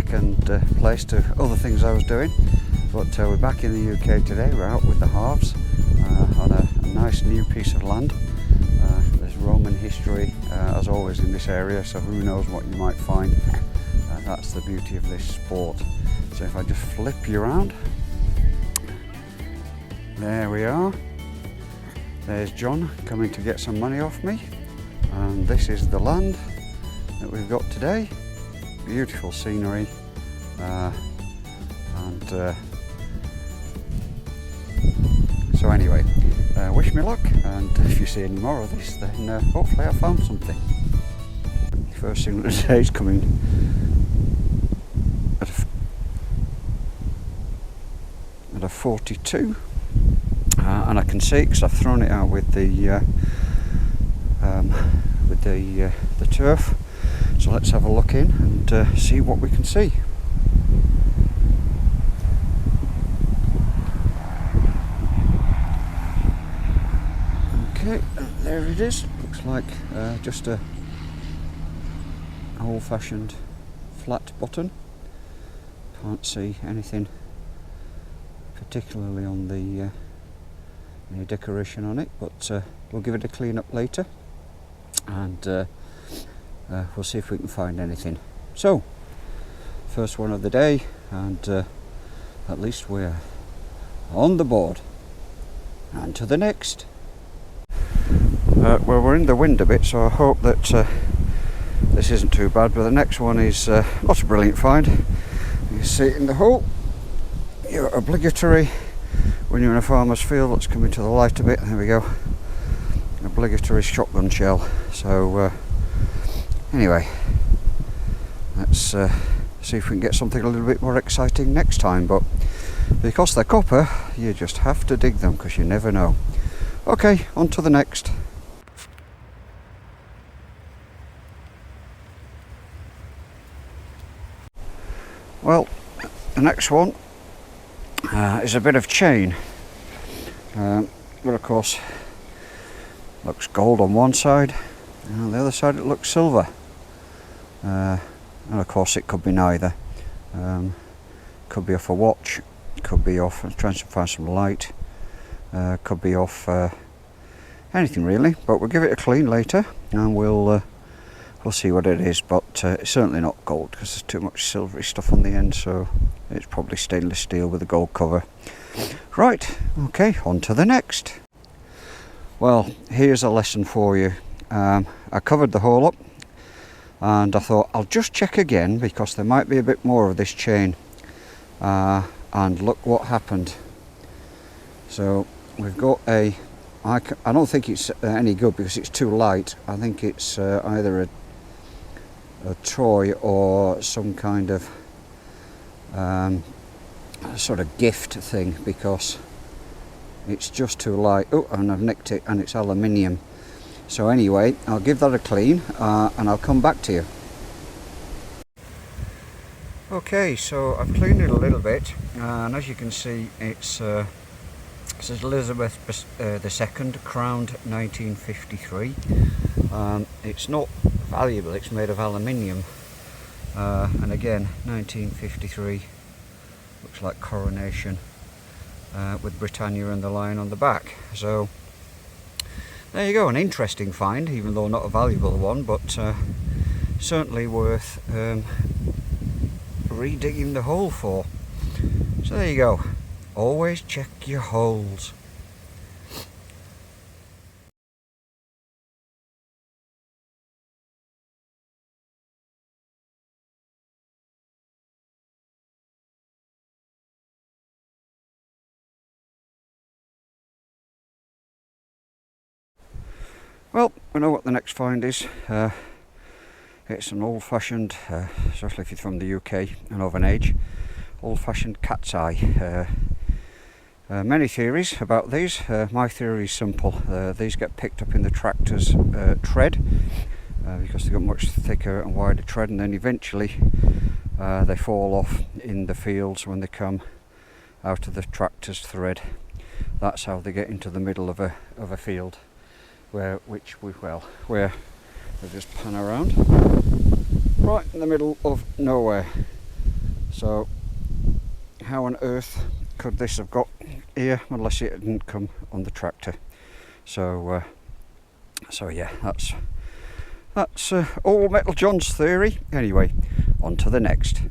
second place to other things I was doing, but we're back in the UK today. We're out with the HARVs on a nice new piece of land. There's Roman history as always in this area, so who knows what you might find. That's the beauty of this sport. So if I just flip you around, there we are. There's John coming to get some money off me, and this is the land that we've got today. Beautiful scenery, so anyway, wish me luck, and if you see any more of this, then hopefully I found something. First thing of the day is coming at a 42, and I can see because I've thrown it out with the turf. So let's have a look in and see what we can see. Okay, there it is. Looks like just a old-fashioned flat button. Can't see anything particularly on the any decoration on it, but we'll give it a clean up later, and we'll see if we can find anything. So, first one of the day, and at least we're on the board. And to the next. Well, we're in the wind a bit, so I hope that this isn't too bad, but the next one is not a brilliant find. You see it in the hole. Your obligatory, when you're in a farmer's field, let's come into the light a bit, there we go. Obligatory shotgun shell. So anyway, let's see if we can get something a little bit more exciting next time, but because they're copper, you just have to dig them because you never know. Okay, on to the next. Well, the next one is a bit of chain, but of course looks gold on one side, and on the other side it looks silver, and of course it could be neither. Could be off a watch, could be off trying to find some light, could be off anything really, but we'll give it a clean later and we'll see what it is, but it's certainly not gold because there's too much silvery stuff on the end, so it's probably stainless steel with a gold cover. Right, okay, on to the next. Well, here's a lesson for you. I covered the hole up and I thought I'll just check again because there might be a bit more of this chain, and look what happened. So we've got I don't think it's any good because it's too light. I think it's either a toy or some kind of sort of gift thing, because it's just too light. Oh, and I've nicked it, and it's aluminium. So anyway, I'll give that a clean and I'll come back to you. Okay, so I've cleaned it a little bit, and as you can see, it says Elizabeth II, crowned 1953. It's not valuable, it's made of aluminium, and again 1953, looks like coronation, with Britannia and the lion on the back. So there you go, an interesting find, even though not a valuable one, but certainly worth redigging the hole for. So there you go, always check your holes. Well, we know what the next find is. It's an old-fashioned, especially if you're from the UK and of an age, old-fashioned cat's eye. Many theories about these. My theory is simple. These get picked up in the tractor's tread because they've got much thicker and wider tread, and then eventually they fall off in the fields when they come out of the tractor's thread. That's how they get into the middle of a field, where they just pan around right in the middle of nowhere. So how on earth could this have got here unless it didn't come on the tractor? So yeah, that's Old Metal John's theory. Anyway, on to the next.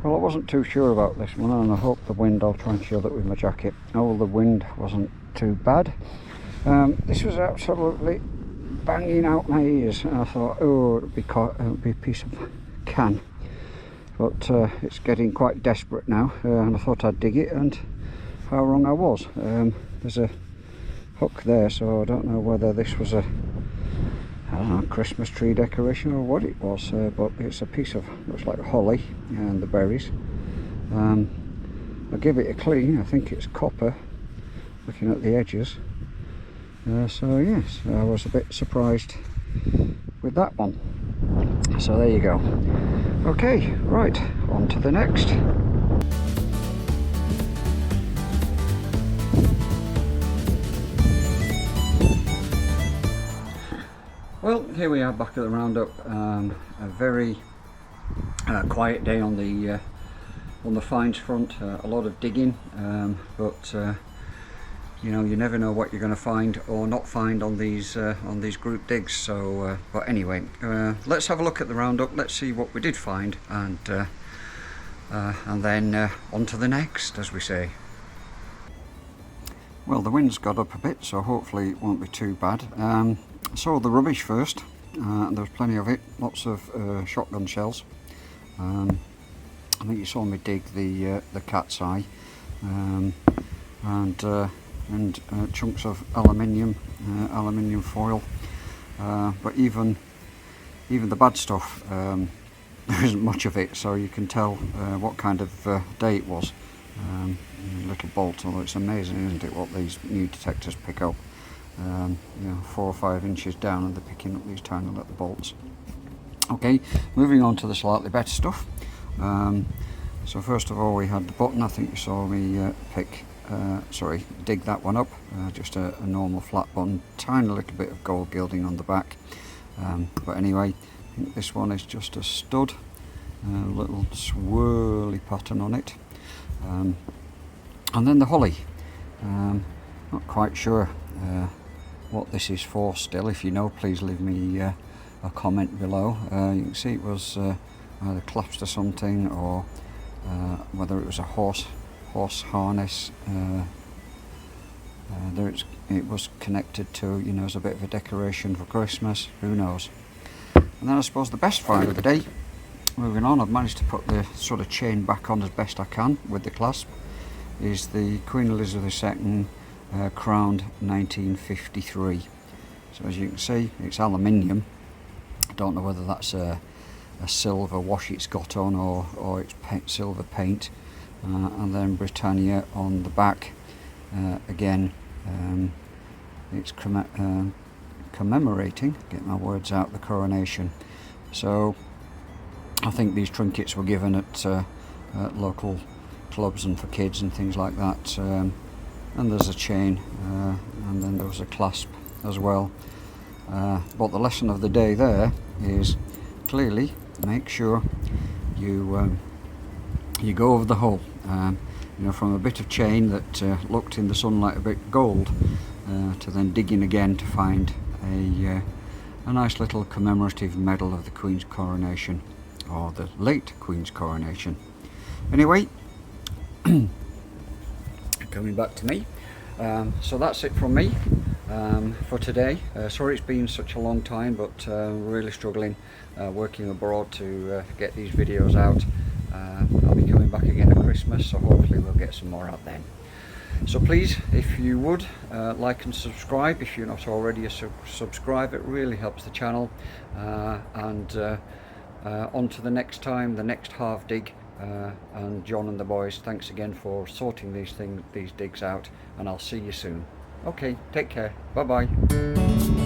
Well, I wasn't too sure about this one, and I hope the wind, I'll try and shield it with my jacket. Oh, the wind wasn't too bad. This was absolutely banging out my ears, and I thought, oh, it would be a piece of can. But it's getting quite desperate now, and I thought I'd dig it, and how wrong I was. There's a hook there, so I don't know whether this was a Christmas tree decoration or what it was, but it's a piece of, looks like holly and the berries. I'll give it a clean. I think it's copper, looking at the edges. So yes, I was a bit surprised with that one. So there you go. Okay, right, on to the next. Well, here we are back at the roundup. A very quiet day on the finds front. A lot of digging, but you know, you never know what you're going to find or not find on these group digs. So, but anyway, let's have a look at the roundup. Let's see what we did find, and then on to the next, as we say. Well, the wind's got up a bit, so hopefully it won't be too bad. Saw the rubbish first, and there was plenty of it, lots of shotgun shells. I think you saw me dig the cat's eye, and chunks of aluminium foil. But even the bad stuff, there isn't much of it, so you can tell what kind of day it was. Little bolt, although it's amazing, isn't it, what these new detectors pick up. You know, 4 or 5 inches down, and they're picking up these tiny little bolts. Okay, moving on to the slightly better stuff. So first of all, we had the button. I think you saw me dig that one up. Just a normal flat button, tiny little bit of gold gilding on the back. But anyway, I think this one is just a stud, little swirly pattern on it. And then the holly. Not quite sure what this is for still. If you know, please leave me a comment below. You can see it was either clasped or something, or whether it was a horse harness. It was connected to, you know, as a bit of a decoration for Christmas, who knows. And then I suppose the best find of the day, moving on, I've managed to put the sort of chain back on as best I can with the clasp, is the Queen Elizabeth II crowned 1953. So as you can see, it's aluminium. I don't know whether that's a silver wash it's got on, or it's silver paint. And then Britannia on the back. Again, it's commemorating, get my words out, the coronation. So I think these trinkets were given at local clubs and for kids and things like that. And there's a chain, and then there was a clasp as well. But the lesson of the day there is clearly make sure you go over the hole. You know, from a bit of chain that looked in the sunlight a bit gold, to then digging again to find a nice little commemorative medal of the Queen's coronation, or the late Queen's coronation. Anyway, coming back to me. So that's it from me for today. Sorry it's been such a long time, but really struggling working abroad to get these videos out. I'll be coming back again at Christmas, so hopefully we'll get some more out then. So please, if you would, like and subscribe if you're not already a subscriber. It really helps the channel. And on to the next time, the next HARV dig. and John and the boys, thanks again for sorting these digs out, and I'll see you soon. Okay, take care. Bye bye.